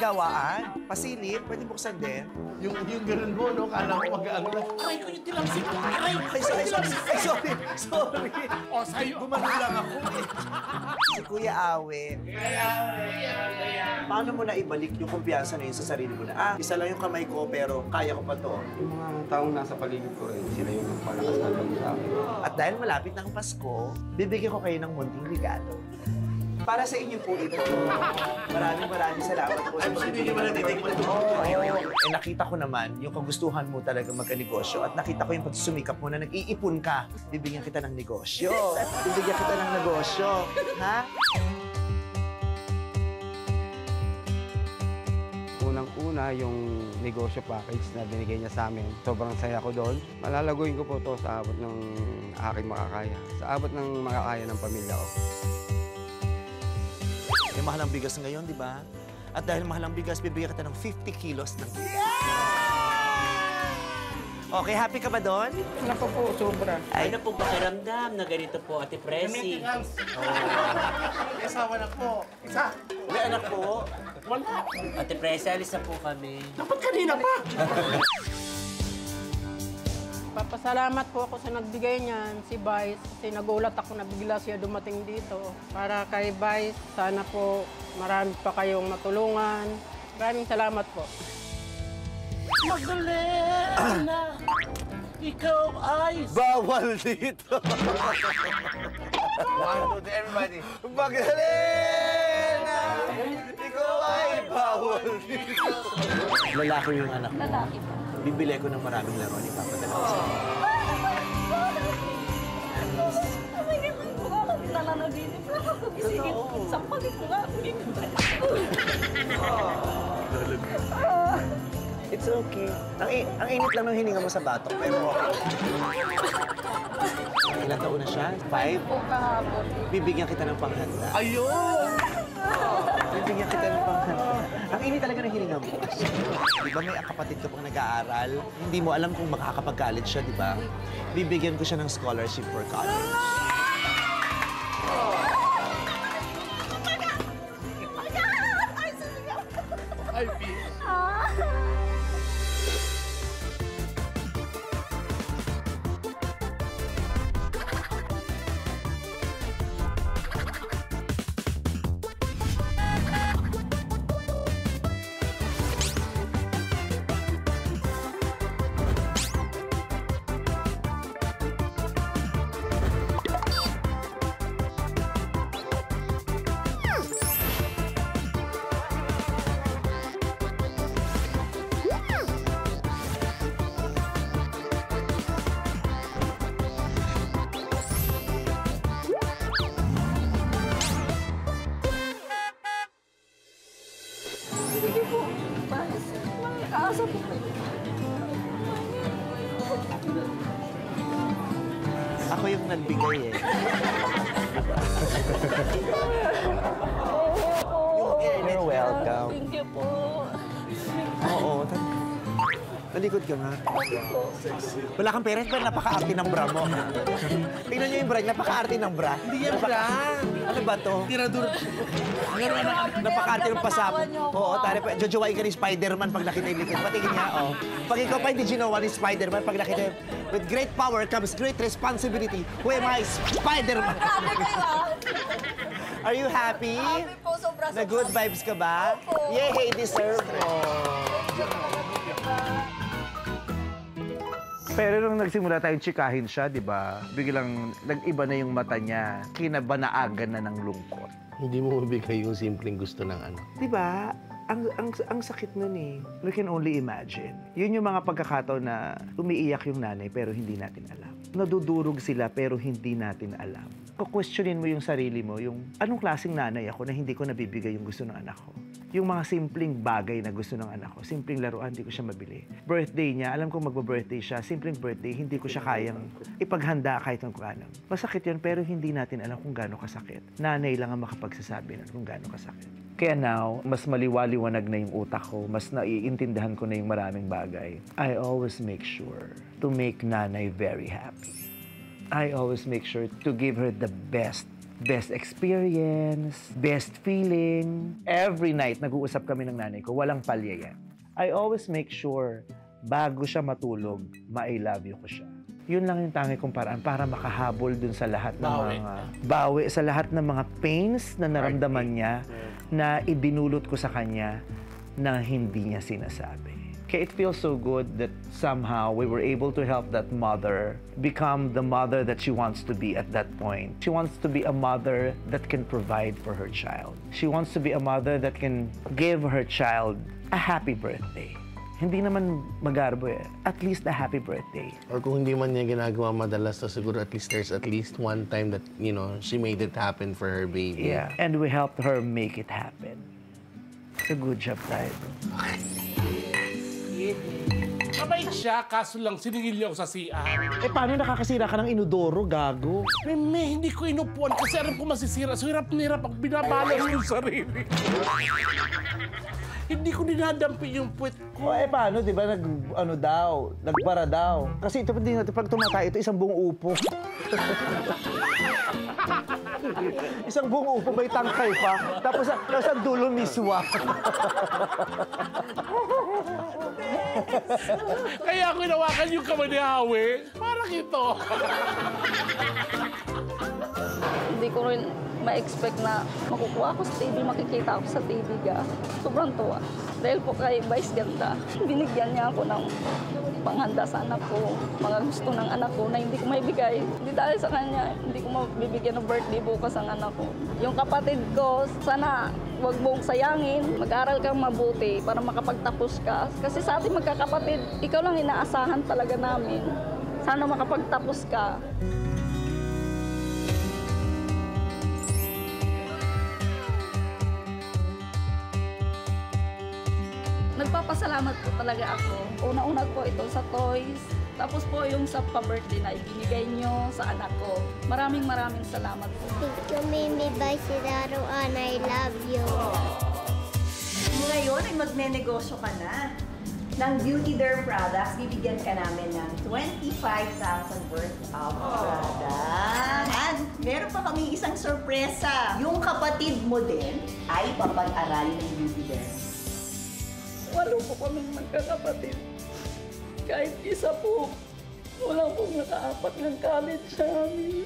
gawaan? Pasilip? Pwede buksan din? Yung ganun mo, no? Kala ko mag-ano lang. Aray ko yung tilamsik ko. Aray! Sorry. O, sa'yo. Gumano lang ako eh. Si Kuya Awe. Paano mo na ibalik yung kumpiyansa na yun sa sarili mo na, isa lang yung kamay ko pero kaya ko pa to? Yung mga taong nasa paligid ko rin, sila yung nagpalakas na loob sa akin. At dahil malapit ng Pasko, bibigyan ko kayo ng munting regalo. Para sa inyo po ito. Maraming salamat po. Hindi naman natitikman ito. Nakita ko naman yung kagustuhan mo talaga magka-negosyo at nakita ko yung pagsusumikap mo na nag-iipon ka. Bibigyan kita ng negosyo. Bibigyan kita ng negosyo. Ha? Unang-una, yung negosyo package na binigay niya sa amin, sobrang saya ko doon. Malalaguin ko po ito sa abot ng aking makakaya. Sa abot ng makakaya ng pamilya ko. May mahal ang bigas ngayon, di ba? At dahil mahal ang bigas, bibigyan kita ng 50 kilos ng bigas. Okay, happy ka ba doon? Naku po, sobra. Ano po pakiramdam na ganito po, Ate Presi? May asawa na po. Isa. May anak po. Wala. Ate Presi, alis na po kami. Dapat kanina pa. Papasalamat po ako sa nagbigay niyan, si Vice, kasi nagulat ako na bigla siya dumating dito. Para kay Vice, sana po marami pa kayong matulungan. Maraming salamat po. Magdalena! Ikaw ay... Bawal dito. One, two, everybody. Magdalena! Ikaw ay bawal dito. Lalaki yung anak mo. Lalaki po. Bibili ko ng maraming laro ni Papa Dalawa sa'yo. Tumingin mo po ako. Nananaginip lang ako. Gisingin ko. Sampagin ko nga ako. It's okay. Ang init lang ng hininga mo sa batok, pero okay. Ilang taon na siya? 5? Po kahapon. Bibigyan kita ng panghanda. Ayun! Bibigyan kita ng panghanda. Ang init talaga ng hininga mo. Di ba may kapatid ka pang nag-aaral? Hindi mo alam kung makakapag-college siya, di ba? Bibigyan ko siya ng scholarship for college. Ay, Pete. Sige po. Vice. Makakaasa po kayo. Ako yung nagbigay eh. You're welcome. Thank you po. Oo. Talikod ka nga. Wala kang pera, pero napaka-arte ng bra mo. Tingnan niyo yung bra, napaka-arte ng bra. Hindi yan bra. Ano ba to? Tirador. Napaka-arte ng pasapon. Oo, tari pa. Jojowain ka ni Spider-Man pag nakita yung likod. Patingin niya, oh. Pag ikaw pa hindi ginawa ni Spider-Man, pag nakita yung... With great power comes great responsibility. Who am I? Spider-Man! Grabe kayo Are you happy? Happy po, sobra-sobra. Na good vibes ka ba? Opo. Yay, deserve mo. Pero nung nagsimula tayong tsikahin siya, di ba? Biglang nag-iba na yung mata niya. Kinabanaagan na ng lungkot. Hindi mo mabigay yung simpleng gusto ng ano. Di ba? Ang sakit nun eh. We can only imagine. Yun yung mga pagkakataon na umiiyak yung nanay pero hindi natin alam. Nadudurog sila pero hindi natin alam. Kukwestiyonin mo yung sarili mo, yung anong klaseng nanay ako na hindi ko nabibigay yung gusto ng anak ko. Yung mga simpleng bagay na gusto ng anak ko, simpleng laruan, hindi ko siya mabili. Birthday niya, alam kong magba-birthday siya, simpleng birthday, hindi ko siya kayang ipaghanda kahit ng kung ano. Masakit yun, pero hindi natin alam kung gaano kasakit. Nanay lang ang makapagsasabi nun kung gaano kasakit. Kaya now, mas maliwaliwanag na yung utak ko, mas naiintindihan ko na yung maraming bagay. I always make sure to make nanay very happy. I always make sure to give her the best best experience, best feeling. Every night, nag-uusap kami ng nanay ko, walang palya yan. I always make sure, bago siya matulog, ma-I love you ko siya. Yun lang yung tangi kong paraan para makahabol dun sa lahat ng bawi sa lahat ng mga pains na naramdaman niya na ibinulot ko sa kanya na hindi niya sinasabi. Kaya it feels so good that somehow we were able to help that mother become the mother that she wants to be at that point. She wants to be a mother that can provide for her child. She wants to be a mother that can give her child a happy birthday. Hindi naman magarbo eh. At least a happy birthday. Or kung hindi man niya ginagawa madalas, so siguro at least there's at least one time that, you know, she made it happen for her baby. Yeah. And we helped her make it happen. So good job tayo. Mabait siya, kaso lang siningil niya ako sa CR. Eh, paano nakakasira ka ng inodoro, gago? Meme, hindi ko inupuan kasi alam ko masisira. So hirap na hirap ang binabalas yung sarili. Hindi ko dinadampi yung puwet ko. O, eh, paano, di ba, nagbara daw. Kasi ito, pag tumatay, ito isang buong upo. Isang buong upo, may tangkay pa. Tapos ang dulo miswa. Kaya ako inawakan yung kamay ni Hawi. Parang ito. Hindi ko rin ma-expect na makukuha ako sa TV, makikita ako sa TV ga. Sobrang tuwa. Dahil po kay Vice Ganda, binigyan niya ako ng panghanda sa anak ko, mga gusto ng anak ko na hindi ko maibigay. Hindi dahil sa kanya, hindi ko mabibigyan ng birthday bukas ang anak ko. Yung kapatid ko, sana huwag mong sayangin, mag-aral kang mabuti para makapagtapos ka. Kasi sa ating magkakapatid, ikaw lang inaasahan talaga namin. Sana makapagtapos ka. Nagpapasalamat po talaga ako. Una-una po ito sa toys. Tapos po yung sa pa-birthday na ibinigay nyo sa anak ko. Maraming salamat po. Thank you, Mimi Baisidaruan. I love you. Ngayon ay magnenegosyo ka na. Ng Beauty Derm products, bibigyan ka namin ng 25,000 worth of products. At meron pa kami isang sorpresa. Yung kapatid mo din ay papag-aralin ng Beauty Derm. 8 po kaming magkakapatid. Kahit isa po, wala pong nakaapat ng college sa amin.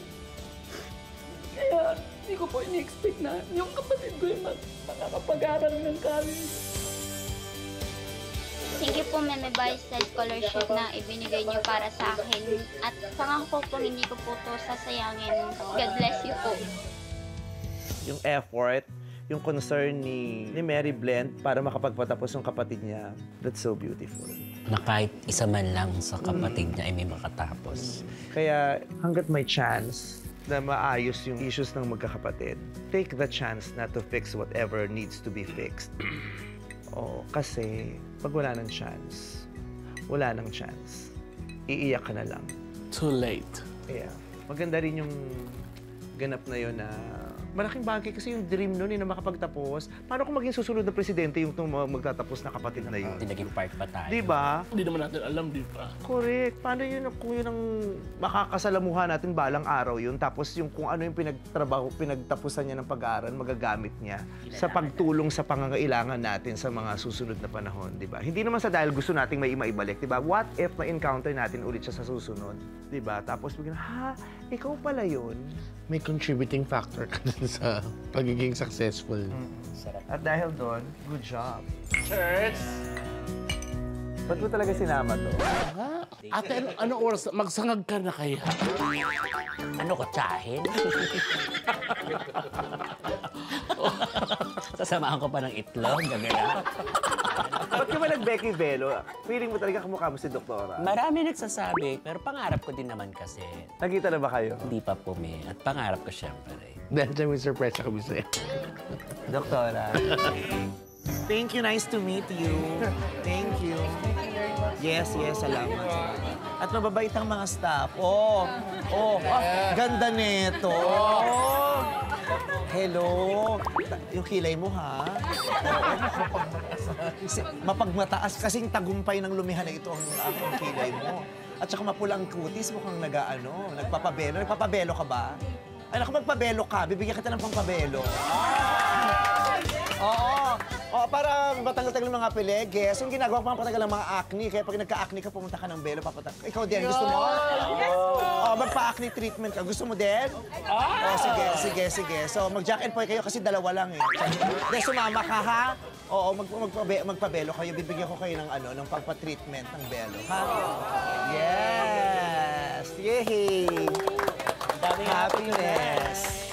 Kaya hindi ko po ini-expect na yung kapatid ko yung makakapag-aral ng college. Thank you po, Meme Vice, sa scholarship na ibinigay niyo para sa akin. At pangako po, hindi ko po ito sasayangin. God bless you po. Yung effort, yung concern ni Mary Blend para makapagpatapos yung kapatid niya, that's so beautiful. Na kahit isa man lang sa kapatid niya ay may makatapos. Kaya hanggat may chance na maayos yung issues ng magkakapatid, take the chance na to fix whatever needs to be fixed. Kasi pag wala ng chance, iiyak ka na lang. Too late. Yeah. Maganda rin yung ganap na yun na malaking bagay kasi yung dream nun na makapagtapos. Paano kung maging susunod na presidente yung magtatapos na kapatid na yun? Hindi naging part pa tayo. Di ba? Hindi naman natin alam, di ba? Correct. Paano yun kung yun ang makakasalamuhan natin balang araw yun, tapos yung kung ano yung pinagtapusan niya ng pag-aaral, magagamit niya sa pagtulong sa pangangailangan natin sa mga susunod na panahon, di ba? Hindi naman sa dahil gusto nating may maibalik, di ba? What if ma-encounter natin ulit siya sa susunod? Di ba? Tapos bigyan, ikaw pala yun. May contributing factor ka dun sa pagiging successful. At dahil doon, good job. Church! Ba't mo talaga sinama to? Ate, ano oras? Magsangag ka na kaya? Ano ko, tsahin? Sasamahan ko pa ng itlog, gagaya. Ba't ka ba nag-Becky Velo? Feeling mo talaga kamukha mo si Doktora. Marami nagsasabi, pero pangarap ko din naman kasi. Nakita na ba kayo? Hindi pa po, me. At pangarap ko siyempre. Dahil dyan may surprise kami sa'yo. Doktora. Thank you. Nice to meet you. Thank you. Yes, salamat. At mababait ang mga staff. Ganda nito. Hello. Yung kilay mo, ha? Mapagmataas kasing tagumpay ng lumihan na ito ang kilay mo. At saka mapula ang kutis, mukhang nagpapabelo. Nagpapabelo ka ba? Ay, naku, magpabelo ka. Bibigyan kita ng pampabelo. Oo. Oo, para matanggal-tagal ng mga peleges. Yung ginagawa ko, patanggal ng mga acne. Kaya pag nagka-acne ka, pumunta ka ng belo, papatak. Ikaw din, gusto mo? Yes po. Oo, magpa-acne treatment ka. Gusto mo din? Oo, sige. So, mag-jack and poy kayo kasi dalawa lang eh. Dahil sumama ka, ha? Oo, magpabelo kayo. Bibigyan ko kayo ng ng pagpa-treatment ng belo, ha? Yes! Yay! Happiness!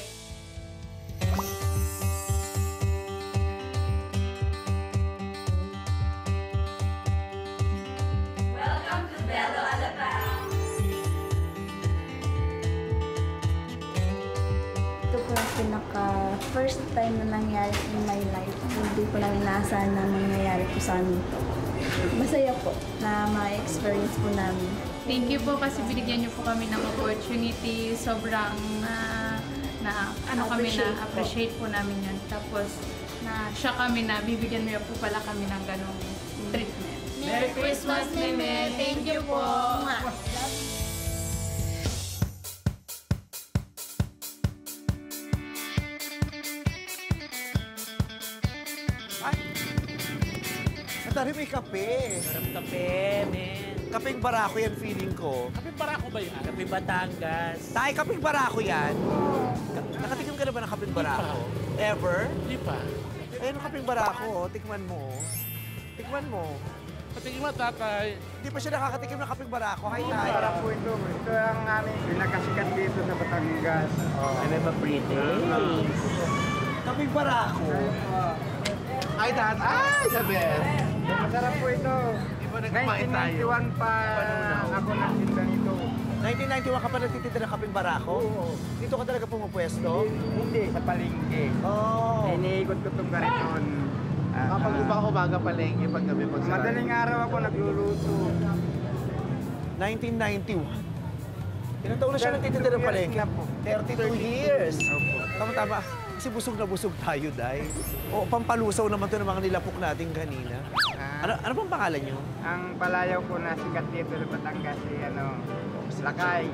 Ito po yung pinaka-first time na nangyari in my life. Hindi ko lang inaasahan na mangyayari po sa amin ito. Masaya po na ma-experience po namin. Thank you po kasi binigyan niyo po kami ng opportunity. Sobrang appreciate po namin yan. Tapos siya kami na bibigyan niyo po pala kami ng ganong treatment. Merry Christmas, Meme! Thank you po! Natari may kape. Sarap kape, men. Kapeng barako yan feeling ko. Kape Barako ba yan? Kape Batangas. Tay, kapeng barako yan. Nakatikim ka na ba ng kapeng barako? Ever? Hindi pa. Ayun ang kapeng barako, oh. Tikman mo. Tikman mo. Patingin mo, tatay. Hindi pa siya nakakatikim ng kapeng barako. Hi, Tay. Sarap po ito. Ito ang aming pinakasikat dito sa Batangas. Ano ba pretty? Kapeng barako. Ay, dad! Ay, the best! Masarap po ito. Di ba nagkumain tayo? 1991 pa ako nagtinda nito. 1991 ka pa nagtitinda ng kapeng barako? Oo. Dito ka talaga pumupwesto? Hindi, sa palengke. Oh. Iniikot ko itong kariton. Kapag umaga palengke, pag gabi pag sarado. Madaling araw ako nagluluto. 1991. Ilang taon na siya nagtitinda ng palengke? 32 years. Tama-tama. Kasi busog na busog tayo, Day. O, pampalusaw naman to ng mga nilapok natin kanina. Ano bang pangalan nyo? Ang palayaw ko na sikat dito sa Batangas Lakay.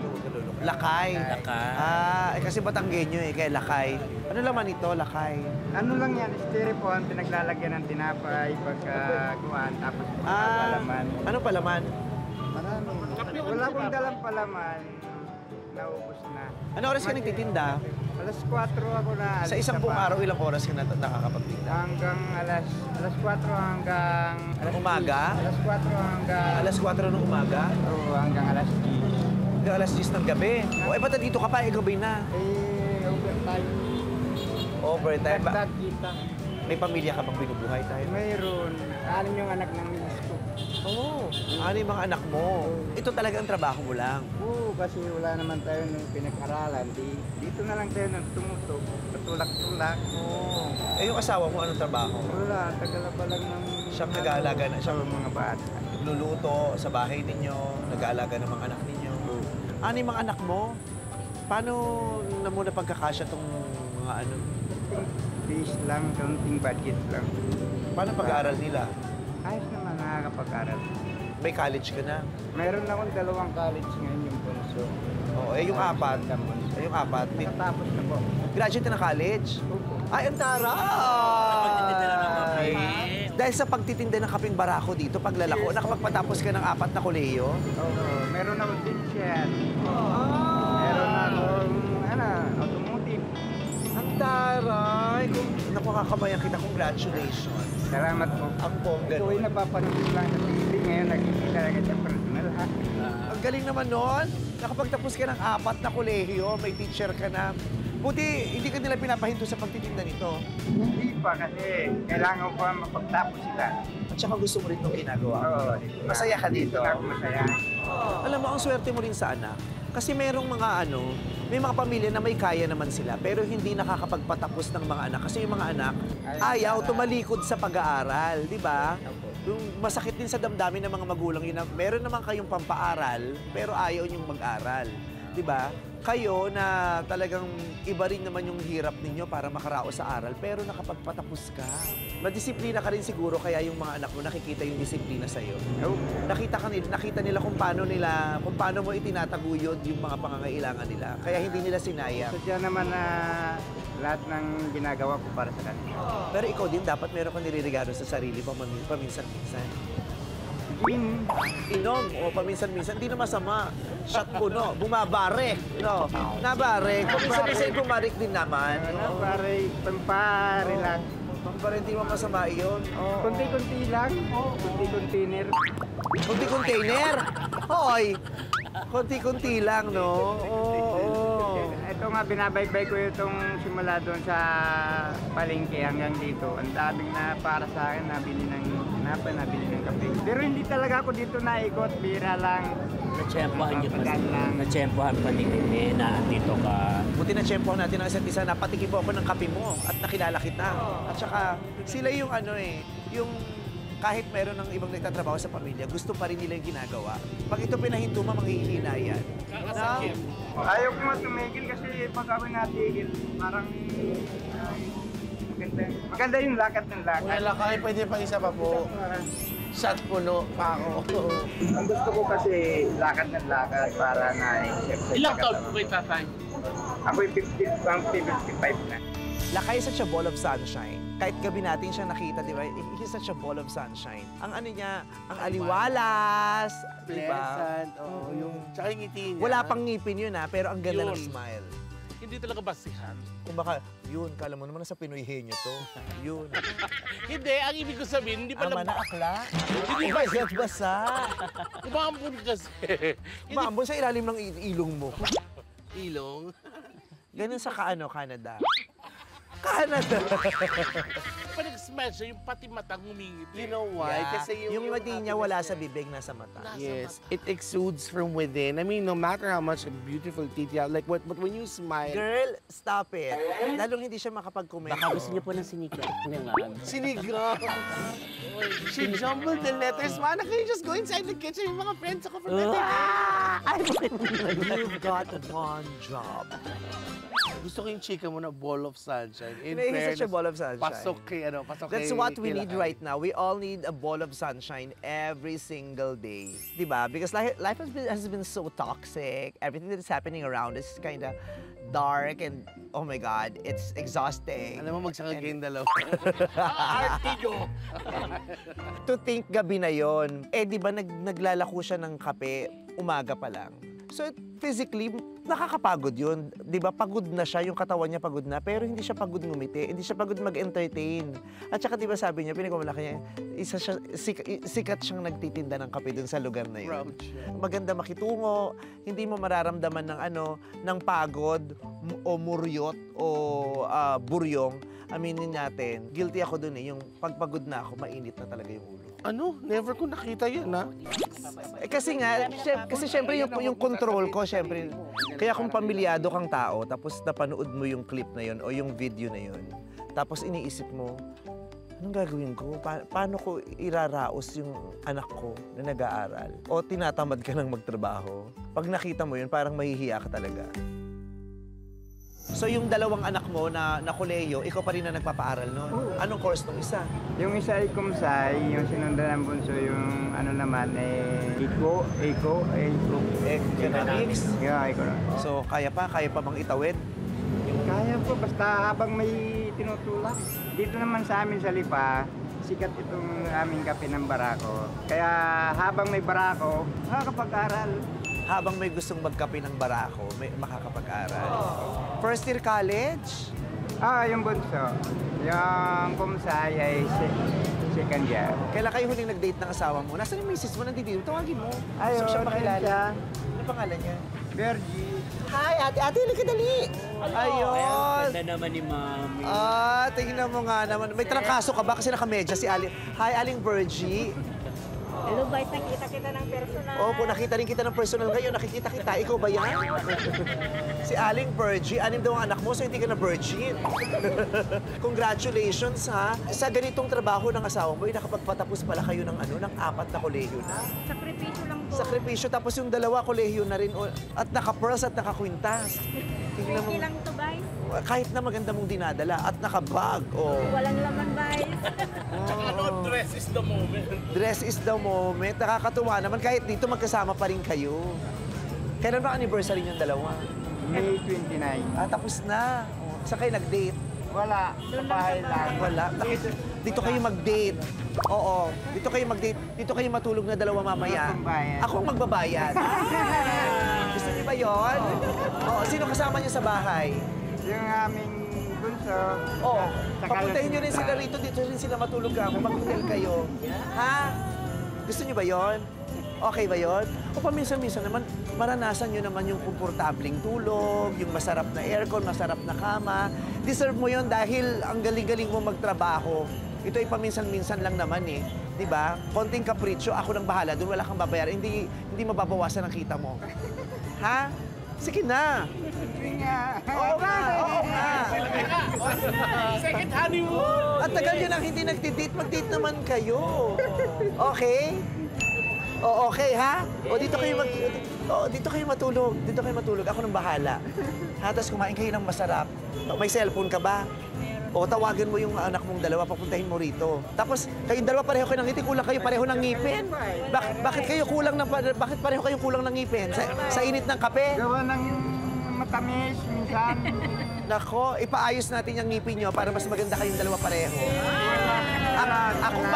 Lakay. Lakay. Kasi Batanggenyo eh, kaya Lakay. Ano laman ito, Lakay? Ano lang yan, styrofoam, pinaglalagyan ng tinapay, pagkakuhan, tapos palaman. Ano palaman? Marami. Wala akong dalang palaman, naubos na. Ano oras ka nagtitinda? Alas 4 ako na Sa isang buong araw, ilang oras ka nakakapagtinda? Hanggang alas 4 hanggang... Umaga? Alas 4 hanggang... Alas 4 ng umaga? Oo, hanggang alas 10. Hanggang alas 10 ng gabi? O, ba't dito ka pa? Gabi na. Overtime. Overtime ba? Dagdag kita. May pamilya ka bang binubuhay tayo? Mayroon. 6 yung anak ng milis ko. Oo. Ano yung mga anak mo? Ito talaga ang trabaho mo lang. Oo, kasi wala naman tayo nung pinag-aralan. Dito na lang tayo nang tumutok, patulak-tulak. Oo. Eh, yung asawa mo, anong trabaho? Wala, tagal pa lang ng... Siyang nag-aalaga na siya. Mga bata. Nagluluto sa bahay ninyo, nag-aalaga ng mga anak ninyo. Ano yung mga anak mo? Paano na muna pagkakasya itong mga ano? Base lang, counting budget lang. Paano pag-aaral nila? Ayos naman, nakakapag-aral. May college ka na? Mayroon akong 2 college ngayon yung bunso. Oo, yung 4. Yung 4. Natapos na po. Graduate na ng college? Ay, ang taray! Dahil sa pagtitinda ng kapeng barako dito, paglalako, nakapagpatapos ka ng 4 na kolehiyo? Oo, meron akong teacher. Meron akong, automotive. Ang taray! Napakakabayan kita, congratulations. Salamat po. Ang bongga. Ito ay napapanood lang sa TV. Ngayon nakikita lang sa personal, ha? Ang galing naman nun. Nakapagtapos ka ng 4 na kolehiyo, may teacher ka na. Buti, hindi ka nila pinapahinto sa pagtitinda nito. Hindi pa kasi kailangan ko pa mapagtapos sila. At saka gusto mo rin itong ginagawa. Oo. Masaya ka dito. Dito na ako masaya. Alam mo, ang swerte mo rin sa anak. Kasi merong mga may mga pamilya na may kaya naman sila, pero hindi nakakapagpatapos ng mga anak. Kasi yung mga anak, ayaw tumalikod sa pag-aaral, di ba? Yung masakit din sa damdamin ng mga magulang yun na meron naman kayong pampaaral, pero ayaw niyong mag-aral. Di ba? Kayo na talagang iba rin naman yung hirap ninyo para makaraos sa aral, pero nakapagpatapos ka. Madisiplina ka rin siguro, kaya yung mga anak mo nakikita yung disiplina sa'yo. Nakita nila kung paano mo itinataguyod yung mga pangangailangan nila. Kaya hindi nila sinayang. Sadya naman na lahat ng ginagawa ko para sa kanila. Pero ikaw din, dapat meron kang nireregalo sa sarili paminsan-minsan. Inom o paminsan-minsan, hindi na masama. Shot puno, bumabare. No, nabare. Paminsan-minsan bumarik din naman. Para pampa-relax. Para hindi mo masama yun. Kunti-kunti lang. Kunti-container. Kunti-container? Hoy! Konti-konti lang, no? Oo. Ito nga, binabaybay ko itong simula doon sa palengke hanggang dito. Ang daming na para sa akin, nabili ng tinapay, nabili ng kape. Pero hindi talaga ako dito naikot, bira lang. Natsyempohan niyo pa. Natsyempohan pa ni Nene na andito ka. Buti na-tsyempohan natin ang isa't isa. Napatikim po ako ng kape mo at nakilala kita. At saka, sila yung yung kahit meron ng ibang nagtatrabaho sa pamilya, gusto pa rin nila yung ginagawa. Pag ito pinahinto mo, manghihina yan. Ayaw ko nga tumigil kasi pag ako natigil, parang maganda yung lakad ng lakad. Wala ka, pwede pa isa pa po. Shot puno pa ako. Ang gusto ko kasi lakad ng lakad para na-accept. Ilang taon po kayo tatay? Ako'y 55 na. Lakay such a ball of sunshine. Kahit gabi natin siya nakita, di ba? He's such a ball of sunshine. Ang ano niya, ang aliwalas, di ba? Pleasant, yung tsaka yung ngiti niya. Wala pang ngipin yun pero ang ganda ng Yun. smile. Hindi talaga basihan. Kung baka, yun, kala mo naman sa Pinoy henyo to. Yun. Hindi, ang ibig ko sabihin, hindi pala... Ama na akla. Hindi ba basa? Umambun kasi. Maambon sa ilalim ng ilong mo. Ilong. Ganun sa Canada. Canada. Pag nag-smile siya, yung pati matang humingit. You know why? Yeah. Kasi yung mati niya wala sa bibig, nasa mata. Yes, it exudes from within. I mean, no matter how much beautiful teeth you have, like, but when you smile... Girl, stop it. Lalong hindi siya makapag-comment. Baka gusto niyo po ng sinigang. Sinigang. She jumbled the letters. Mana, can you just go inside the kitchen? Yung mga friends ako for letter. You've got one job. Gusto ko yung chika mo na ball of sunshine. In He's such a ball of sunshine. Pasok kay, pasok That's kay what we need Kilaay. right now. We all need a ball of sunshine every single day. Diba? Because life has been so toxic. Everything that is happening around us is kind of dark and, oh my God, it's exhausting. Alam mo, magsaka kayong dalawa. To think gabi na yon, di ba naglalako siya ng kape umaga pa lang. So physically, nakakapagod yun. Di ba, pagod na siya, yung katawan niya pagod na, pero hindi siya pagod ngumiti, hindi siya pagod mag-entertain. At saka di ba sabi niya, pinagmamalaki niya, sikat siyang nagtitinda ng kape dun sa lugar na yun. Maganda makitungo, hindi mo mararamdaman ng pagod o muryot o buryong. Aminin natin, guilty ako dun yung pagpagod na ako, mainit na talaga yung ulo. Ano? Never ko nakita yun, ha? Kasi syempre yung control ko, syempre, kaya kung pamilyado kang tao, tapos napanood mo yung clip na yun o yung video na yun, tapos iniisip mo, anong gagawin ko? Paano ko iraraos yung anak ko na nag-aaral? O tinatamad ka ng magtrabaho? Pag nakita mo yun, parang mahihiya ka talaga. So yung dalawang anak mo na koleyo, ikaw pa rin na nagpapaaral noon? Anong course nung isa? Yung isa ay kumsay, yung sinundan ng bunso, yung naman, Economics? Yeah, economics. So kaya pa bang itawid? Kaya po, basta habang may tinutulak. Dito naman sa amin sa Lipa, sikat itong aming kape ng barako. Kaya habang may barako, nakakapag-aral. Habang may gustong magkape ng barako, may makakapag-aral. First year college? Yung bunso. Yung kumsay ay second year. Kailan kayo huling nag-date ng asawa mo? Nasaan yung misis mo? Nandito. Tawagin mo. Ayun, Gusto siya makilala. siya. Ano pangalan niya? Virgie. Hi, ate. Ate, halika dali. Ayun. Ganda naman ni Mami. Tingnan mo nga naman. May trangkaso ka ba? Kasi nakamedya si Ali. Hi, Aling Virgie. Hello, Vice. Nakita kita ng personal. Opo, nakita rin kita ng personal ngayon. Nakikita kita. Ikaw ba yan? Si Aling Virgie. 6 daw ang anak mo, so hindi ka na virgin. Congratulations, ha? Sa ganitong trabaho ng asawa mo, nakapagpatapos pala kayo ng 4 na kolehiyo na. Sakripisyo lang po. Sakripisyo, tapos yung 2 kolehiyo na rin. At naka-pearls at nakakwintas. Tingnan mo. Sige lang to, Vice. Kahit na maganda mong dinadala at nakabag. Oh. Walang laman, Vice. Dress is the moment. Dress is the moment. Nakakatuwa naman. Kahit dito, magkasama pa rin kayo. Kailan ba anniversary niyong dalawa? May 29. Tapos na. Saan kayo nag-date? Wala. Sa bahay lang. Wala. Dito kayo mag-date. Oo. Dito kayo mag-date. Dito kayo matulog na 2 mamaya. Ako ang magbabayad. Gusto niyo ba yun? Oo. Sino kasama niyo sa bahay? Yung aming bunso. Oo. Saka Papuntahin niyo rin yung sila rito. Dito rin sila matulog ka. Mag-hotel kayo. Ha? Gusto niyo ba yun? Okay ba yun? O paminsan-minsan naman, maranasan nyo naman yung komportabling tulog, yung masarap na aircon, masarap na kama. Deserve mo yun dahil ang galing-galing mo magtrabaho. Ito ay paminsan-minsan lang naman eh. Di ba? Konting kapritsyo, ako nang bahala. Doon wala kang babayaran. Hindi mababawasan ang kita mo. Ha? Sige na. Sige nga. Oo nga, oo nga. Second honeymoon! At tagal nyo nang hindi nagtidate, mag-date naman kayo. Okay? O, okay, ha? O, dito kayo dito kayo matulog. Dito kayo matulog. Ako nang bahala. Ha? Tapos kumain kayo ng masarap. May cellphone ka ba? O, tawagan mo yung anak mong 2, papuntahin mo rito. Tapos, kayong 2 pareho kayo ng ngiti, kulang kayo pareho ng ngipin. Bakit pareho kayong kulang ng ngipin? Sa init ng kape? Gawa ng matamis, minsan. Nako, ipaayos natin yung ngipin nyo para mas maganda kayong 2 pareho. Akong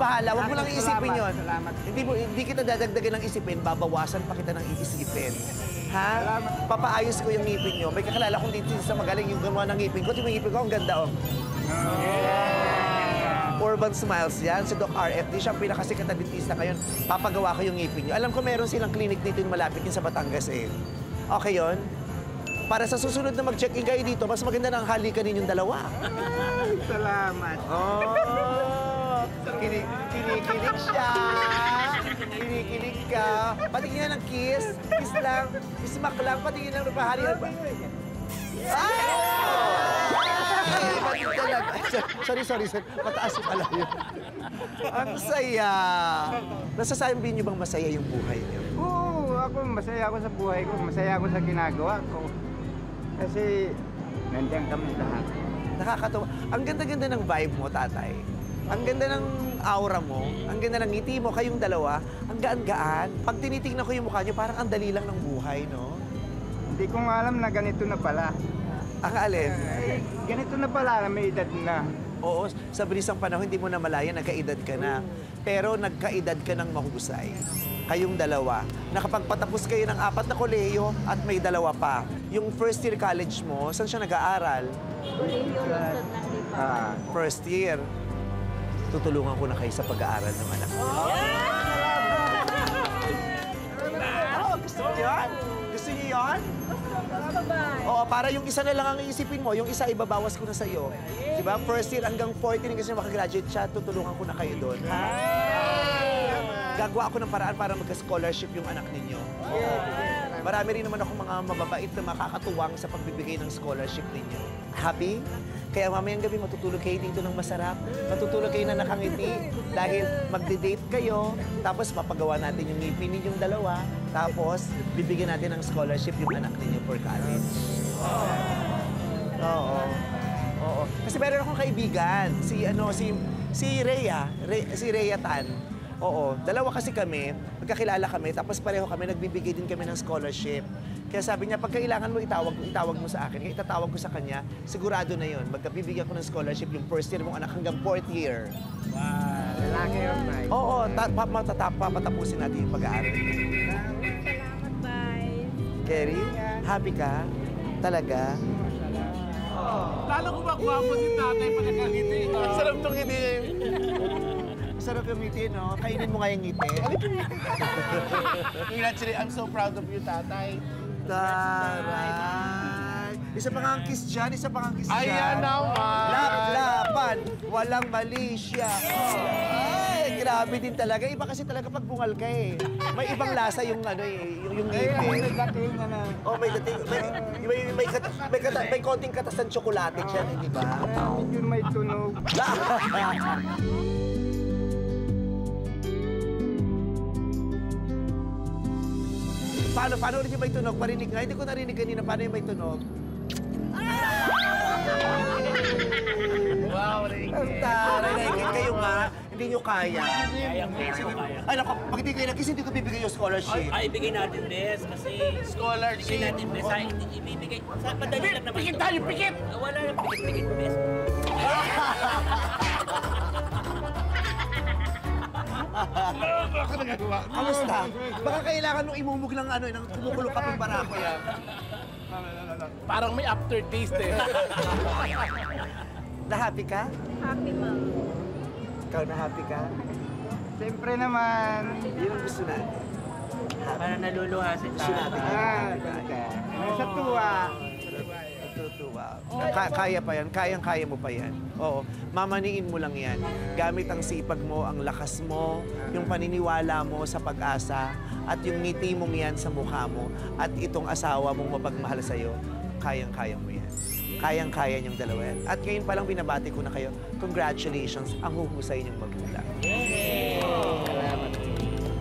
bahala. Huwag mo lang iisipin yun. Hindi kita dadagdagan ng isipin, babawasan pa kita ng iisipin. Ha? Papaayos ko yung ngipin nyo. May kakilala kong dito sa magaling yung gumawa ng ngipin ko. Tingnan yung ngipin ko, ang ganda, oh. Urban Smiles yan, si Doc RFD. Siya ang pinakasikat na dentista ngayon. Papagawa ko yung ngipin nyo. Alam ko meron silang clinic dito yung malapit yun sa Batangas eh. Okay yun? Para sa susunod na mag-check-in kayo dito, mas maganda na ang halikan ninyong 2. Salamat. Oh, kinikilig siya. Kinikilig ka. Patingin ng kiss. Kiss lang. Kismak lang. Patingin ng rupahari. Sorry. Mataas yung pala yun. Ang saya. Nasasabi niyo bang masaya yung buhay niyo? Oo, masaya ako sa buhay ko. Masaya ako sa ginagawa ko. Kasi nandiyan kami lahat. Nakakatawa. Ang ganda-ganda ng vibe mo, tatay. Ang ganda ng aura mo. Ang ganda ng ngiti mo. Kayong 2, ang gaan-gaan. Pag tinitingnan ko yung mukha niyo, parang ang dali lang ng buhay, no? Hindi ko nga alam na ganito na pala. Ang alin? Ganito na pala, may edad na. Oo, sa bilisang panahon, hindi mo na malaya, nagkaedad ka na. Pero nagkaedad ka ng mahusay. Kayong 2. Nakapagpatapos kayo ng 4 na kolehiyo at may 2 pa. Yung first year college mo, saan siya nag-aaral? First year. Tutulungan ko na kayo sa pag-aaral ng anak mo. Gusto niyo yun? Gusto niyo yun? Oo, para yung isa na lang ang iisipin mo, yung isa ibabawas ko na sa'yo. Diba? First year hanggang 14 kasi makagraduate siya, tutulungan ko na kayo doon. Ha? Gagawa ako ng paraan para magka-scholarship yung anak ninyo. Marami rin naman ako mga mababait na makakatuwang sa pagbibigay ng scholarship ninyo. Happy? Kaya mamayang gabi matutulog kayo dito ng masarap. Matutulog kayo na nakangiti dahil magde-date kayo. Tapos papagawa natin yung ngipin ninyong 2. Tapos bibigyan natin ng scholarship yung anak ninyo for college. Oo. Kasi meron akong kaibigan, si Rhea Tan. Oo, 2 kasi kami, magkakilala kami, tapos pareho kami, nagbibigay din kami ng scholarship. Kaya sabi niya, pag kailangan mo, itawag mo sa akin. Kaya itatawag ko sa kanya, sigurado na yun. Magkabibigyan ko ng scholarship yung first year mong anak hanggang 4th year. Wow, lalaki yun, Mike. Oo, papatapusin natin yung pag-aaral. Salamat, bye. Kerry, happy ka? Talaga? Lalo ko ba gwapo si tatay pag nakangiti? Sarap tong ngiti niya yun. Sarap yung ngiti, no? Kainin mo nga yung ngiti. Actually, I'm so proud of you, tatay. Taray! Isa pa nga ang kiss dyan, Ayan naman! Laban! Walang mali siya. Ay, grabe! Malabi din talaga. Iba kasi talaga pag bungal ka eh. May ibang lasa yung ano eh, yung ngipin. May dating ano. Oh, may dating, may konting katas ng tsokolate dyan eh, di ba? Medyo may tunog. Paano ulit yung may tunog? Parinig nga. Hindi ko narinig kanina. Paano yung may tunog? Wow, narinig. Kayo nga, hindi nyo kaya. Ay, naku, pag hindi kayo nag-kiss, hindi ko bibigay yung scholarship. Ay, ibigay natin, Bes, kasi scholarship. Ibigay natin, Bes. Ay, ibibigay. Sa madali lang naman. Pikit tayo, pikit! Wala lang, pikit, Bes. Kamusta? Baka kailangan nung imumog ng ano, ng kumukulong kaping barako yan. Parang may aftertaste eh. Na-happy ka? Happy, ma'am. Ikaw na-happy ka? Siyempre naman. Yun ang gusto natin. Para naluluha si Gusto natin. Sa tuwa. Natutuwa. Kaya pa yan. Kayang-kaya mo pa yan. Oo. Mamaniin mo lang yan. Gamit ang sipag mo, ang lakas mo, yung paniniwala mo sa pag-asa, at yung ngiti mong yan sa mukha mo, at itong asawa mong mapagmahal sa'yo, kayang-kaya mo yan. Kayang-kaya niyong dalawa yan. At ngayon palang binabati ko na kayo, congratulations, ang huhusay niyong magulang.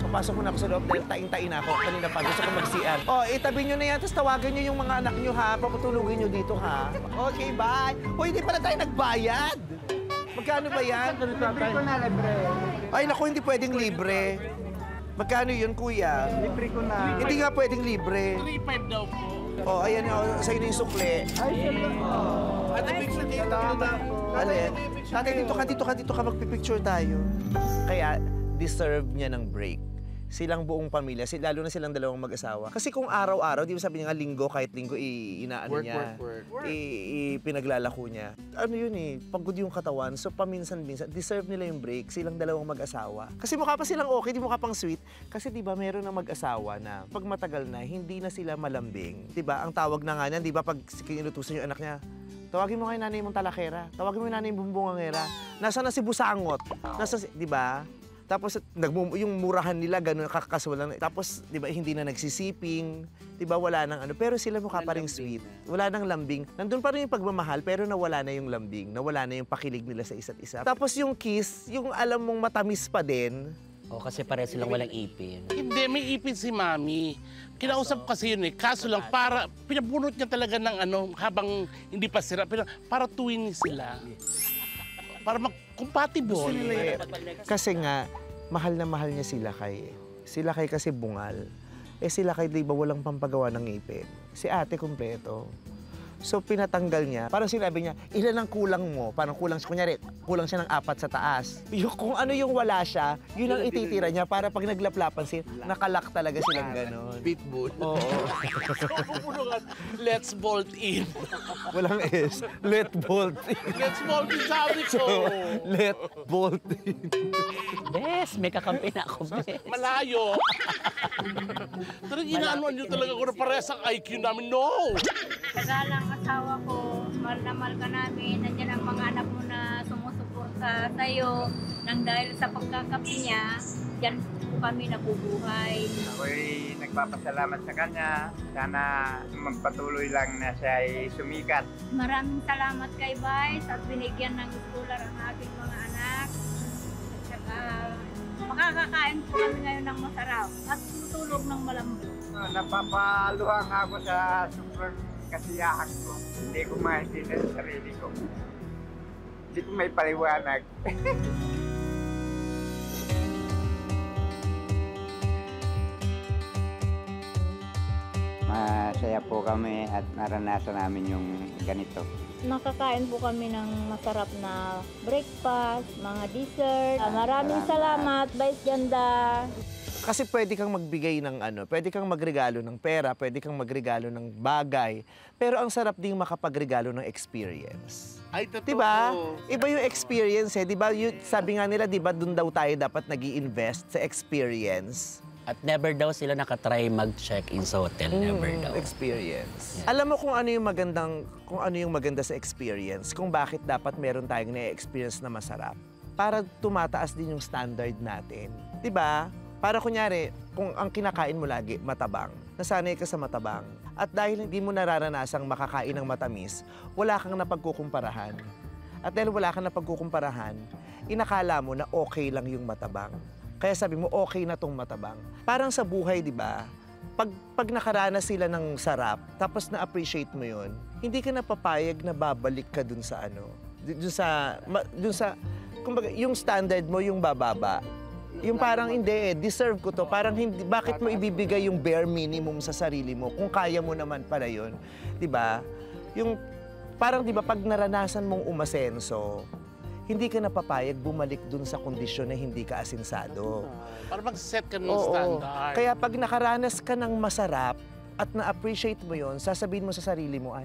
Papasok mo na ako sa loob dahil tain-tain ako. Kanina pa, gusto ko mag-CR. Oh, itabi nyo na yan, tapos tawagan nyo yung mga anak nyo, ha? Papatulugin nyo dito, ha? Okay, bye! Hoy, hindi pala tayo nagbayad! Magkano ba yan? Libre ko na, libre. Ay, naku, hindi pwedeng libre. Magkano yun, kuya? Libre ko na. Hindi nga pwedeng libre. 3.5 daw po. Oh, ayan, oh, sa'yo na yung sukle. Ay, siyempre po. At picture dito. Salamat po. Alin? Tatay, dito ka, magpipicture tayo. Kaya, deserve niya ng break. Silang buong pamilya, lalo na silang dalawang mag-asawa. Kasi kung araw-araw, di ba sabi niya nga linggo, kahit linggo, inaano niya. Pinaglalako niya. Ano yun eh, pagod yung katawan. So paminsan-minsan, deserve nila yung break, silang dalawang mag-asawa. Kasi mukha pa silang okay, di mukha pang sweet. Kasi di ba meron ng mag-asawa na pag matagal na, hindi na sila malambing. Di ba, ang tawag na nga niyan, di ba pag kinutusan yung anak niya, tawagin mo kay nanay mong talakera. Tawagin mo yung nanay mong bumbungangera. Nasaan na si Busangot? Di ba? Tapos yung murahan nila ganun kakaswalan. Tapos 'di ba hindi na nagsisiping, 'di ba wala nang ano, pero sila mukha pa ring sweet. Wala nang lambing. Nandun pa rin yung pagmamahal pero nawala na yung lambing, nawala na yung pakilig nila sa isa't isa. Tapos yung kiss, yung alam mong matamis pa din. O kasi pare silang walang ipin. Hindi, may ipin si Mami. Kinausap kasi yun eh. Kaso lang, para, pinabunot niya talaga ng ano, habang hindi pa sira, para twin sila. Para mag-compatible. Kasi nga, mahal na mahal niya sila kay. Sila kay kasi bungal. Eh sila kay di ba walang pampagawa ng ngipin. Si ate kumpleto. So pinatanggal niya. Parang sinabi niya, ilan ang kulang mo? Parang kulang siya ng 4 sa taas. Yung, kung ano yung wala siya, yun ang ititira niya para pag naglaplapan sila, nakalak talaga silang gano'n. Pitbull. Oo. Let's bolt in. Walang S. Let bolt in. Let's bolt in, sabi ko. Let bolt in. Bes, may kakampi na ako, Bes. Malayo. Pero inaanuan niyo talaga ko na parehas ang IQ namin. No! Tagalang asawa ko, mahal na mahal ka namin. Nandiyan ang mga anak mo na sumusuporta sa'yo. Nang dahil sa pagkakapi niya, diyan po kami nabubuhay. Ako'y nagpapasalamat sa kanya. Sana magpatuloy lang na siya ay sumikat. Maraming salamat kay Vice at binigyan ng scholar ang aking mga anak. At saka makakakain po kami ngayon ng masarap at tutulog ng malambot. Napapaluhang ako sa super kasiyahan ko. Hindi ko maintindihan sa sarili ko. Hindi ko may paliwanag. Masaya po kami at naranasan namin yung ganito. Nakakain po kami ng masarap na breakfast, mga dessert. Maraming salamat, Vice Ganda. Kasi pwede kang magbigay ng ano, pwede kang magregalo ng pera, pwede kang magregalo ng bagay, pero ang sarap ding makapagregalo ng experience. Ay, totoo. Diba? Iba yung experience eh. Diba? Sabi nga nila, diba, dun daw tayo dapat nag-i-invest sa experience. At never daw sila nakatry mag-check-in sa hotel. Never daw. Experience. Yeah. Alam mo kung ano yung maganda sa experience, kung bakit dapat meron tayong na-experience na masarap. para tumataas din yung standard natin. 'Di ba? Para kunyari, kung ang kinakain mo lagi matabang, nasanay ka sa matabang, at dahil hindi mo nararanasang makakain ng matamis, wala kang napagkukumparahan. At dahil wala kang napagkukumparahan, inakala mo na okay lang yung matabang. Kaya sabi mo, okay na tong matabang. Parang sa buhay, 'di ba? Pag nakaranas sila ng sarap, tapos na-appreciate mo yun, hindi ka napapayag na babalik ka dun sa kumbaga, yung standard mo, yung bababa. Yung parang hindi deserve ko to. Parang hindi, bakit mo ibibigay yung bare minimum sa sarili mo kung kaya mo naman pala yun? 'Di ba? Yung parang 'di ba pag naranasan mong umasenso, hindi ka napapayag bumalik dun sa kondisyon na hindi ka asensado. Para mag-set ka ng standard. Kaya pag nakaranas ka ng masarap at na-appreciate mo yon, sasabihin mo sa sarili mo,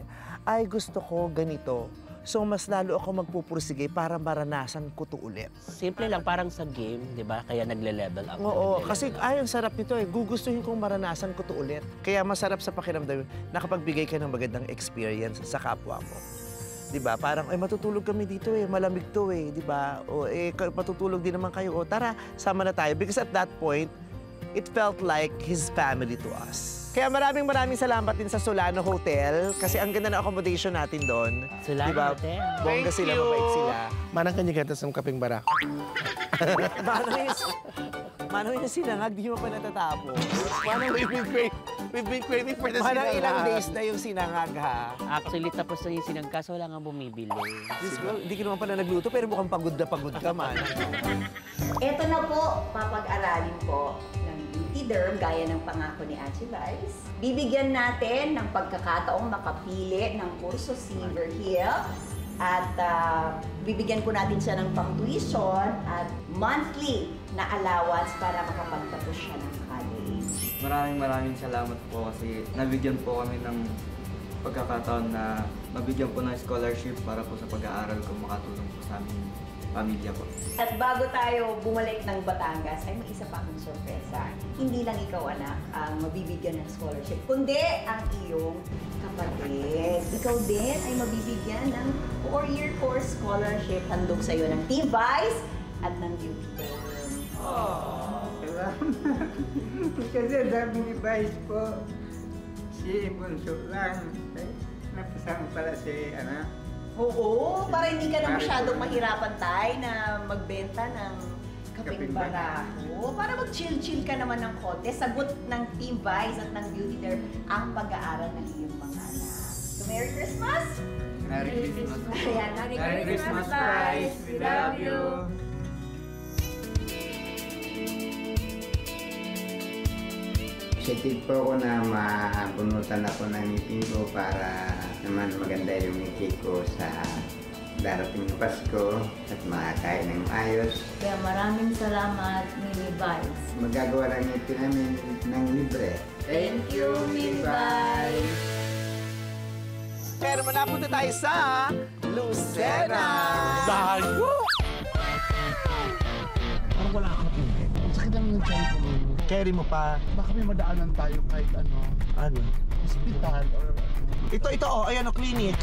ay gusto ko ganito. So mas lalo ako magpupursige para maranasan ko to ulit. Simple lang, parang sa game, di ba? Kaya nagle-level up. Oo, kasi ang sarap nito eh. Gugustuhin kong maranasan ko to ulit. Kaya masarap sa pakiramdam nakapagbigay ka ng magandang experience sa kapwa mo. 'Di ba? Parang matutulog kami dito eh, malamig to eh, 'di ba? O matutulog din naman kayo. O tara, sama na tayo because at that point, it felt like his family to us. Kaya maraming salamat din sa Solano Hotel kasi ang ganda ng accommodation natin doon. Solano Hotel. Bongga sila, mabait sila. Manang kanya kata sa kaping barak. Manong yung sinangag, di mo pa natatapos. Manang, we've been craving for the Manang sinangag. ilang days na yung sinangag, ha? Actually, tapos na yung sinangkas, wala nga bumibili. Hindi ka naman pala nagluto, pero mukhang pagod na pagod ka, man. Ito na po, papag-aralin po ng beauty derm gaya ng pangako ni Ate Vice. Bibigyan natin ng pagkakataong makapili ng kurso Silver Hill at bibigyan po natin siya ng pang-tuition at monthly na allowance para makapagtapos siya ng college. Maraming salamat po kasi nabigyan po kami ng pagkakataon na mabigyan po ng scholarship para po sa pag-aaral ko, makatulong po sa aming pamilya po. At bago tayo bumalik ng Batangas, ay may isa pa akong sorpresa. Hindi lang ikaw, anak, ang mabibigyan ng scholarship, kundi ang iyong kapatid. Ikaw din ay mabibigyan ng 4-year course scholarship handog sa iyo ng Team Vice at ng Beauty Derm. Salamat. Kasi sabi ni Vice po, si Bunso lang. Napasama pala si anak. Oo, para hindi ka na masyadong mahirapan tayo na magbenta ng kaping barako. Para mag-chill-chill ka naman ng konti. Sagot ng Team Vice at ng Beauty Derm ang pag-aaral ng iyong mga anak. So, Merry Christmas! Merry Christmas. Ayan, Merry Christmas, Vice. We love you. Excited po ako na mabunutan ako ng ngipin ko para naman maganda yung ngipin ko sa darating na Pasko at makakain ng ayos. Kaya maraming salamat, Mini Vice. Magagawa ng ngipin namin ng libre. Thank you, Mini Vice! Pero napunta tayo sa Lucena! Dahil! Parang wala akong tingin. Sakit naman ng tiyan ko. Carry mo pa. Baka may madaanan tayo kahit ano. Ano? Hospital or... Ito, ayan o, clinic.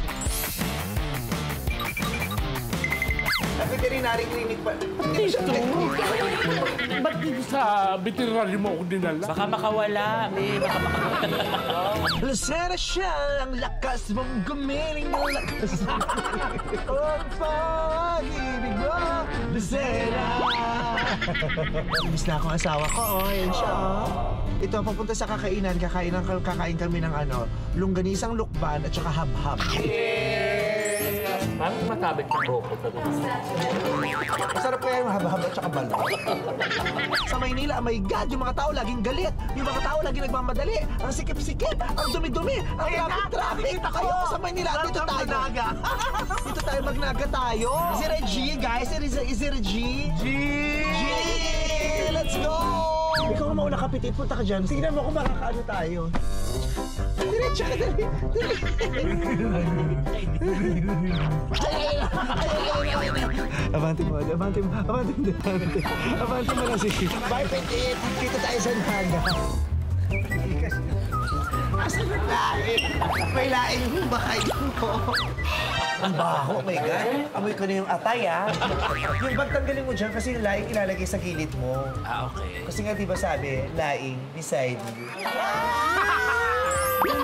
Veterinary clinic pa. Dito? Ba't dito sa veterinary mo ako dinala? Baka makawala. Baka makawala. Lucena siya, ang lakas mong gumiling ng lakas. Ang pag-ibig mo, Lucena. Miss na akong asawa ko, yun siya, Ito, papunta sa kakainan. Kakain kami ng longganisang lukban at saka hab-hab. Parang matabit ng buko. Masarap kaya yung haba-haba at saka balot. Sa Maynila, oh my God, yung mga tao laging galit. Yung mga tao laging nagmamadali. Ang sikip-sikip, ang dumi-dumi, ang traffic-traffic. Ayoko sa Maynila, dito tayo. Dito tayo, magnaga tayo. Is it a G, guys? Is it a G? G! Let's go! Ikaw ang mauna kapitit, punta ka dyan. Tingnan mo kung makakaano tayo. Diretso ka, dali. Abante mo na si... Bye, Petit! Kita tayo sa naga. Asa na lain? May lain mo ba kayo? Ang baho, oh my God. Amoy ko na yung atay, ah. Yung bag tanggalin mo dyan kasi yung laing ilalagay sa gilid mo. Okay. Kasi nga, di ba sabi, laing beside you.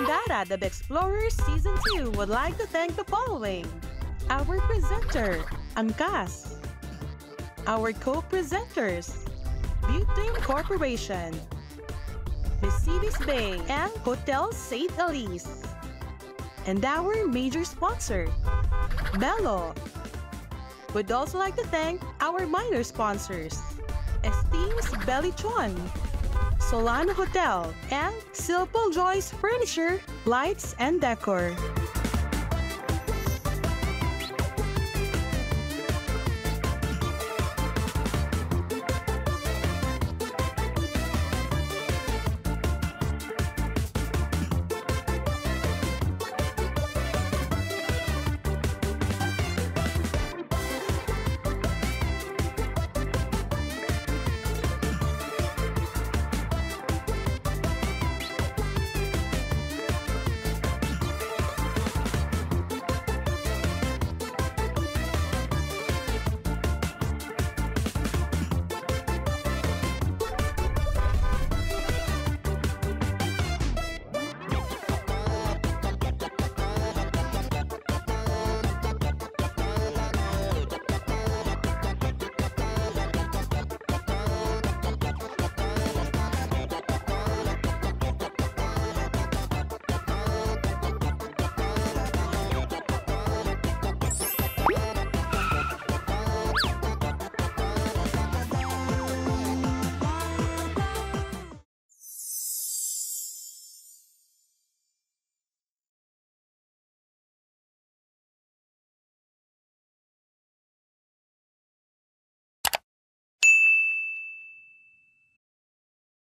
Dara, the Explorers Season 2 would like to thank the following. Our presenter, Angkas. Our co-presenters, Butane Corporation, Mercedes Bay and Hotel St. Elise. And our major sponsor, Bello. We'd also like to thank our minor sponsors, Esteems Belichon, Solano Hotel, and Silpal Joyce Furniture, Lights and Decor.